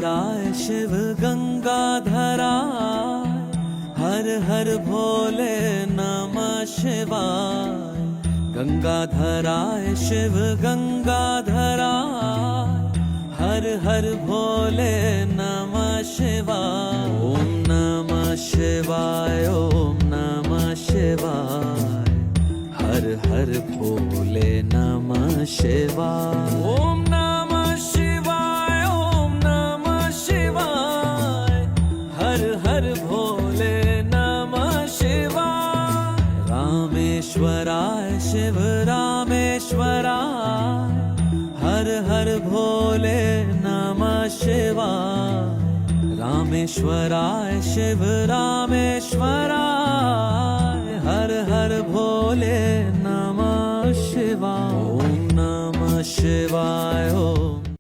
रामेश्वराय शिव गंगाधराय हर हर भोले नमः शिवाय। गंगाधराय शिव गंगाधराय हर हर भोले नमः शिवाय। ओम नमः शिवाय ओम नमः शिवाय हर हर भोले नमः शिवाय। ओम नमः शिवाय ओम नमः शिवाय हर हर भोले नमः शिवाय। रामेश्वराय शिव रामेश्वराय हर हर भोले नमः शिवाय। रामेश्वराय शिव रामेश्वराय हर हर भोले नमः शिवाय। ओम नमः शिवाय ओम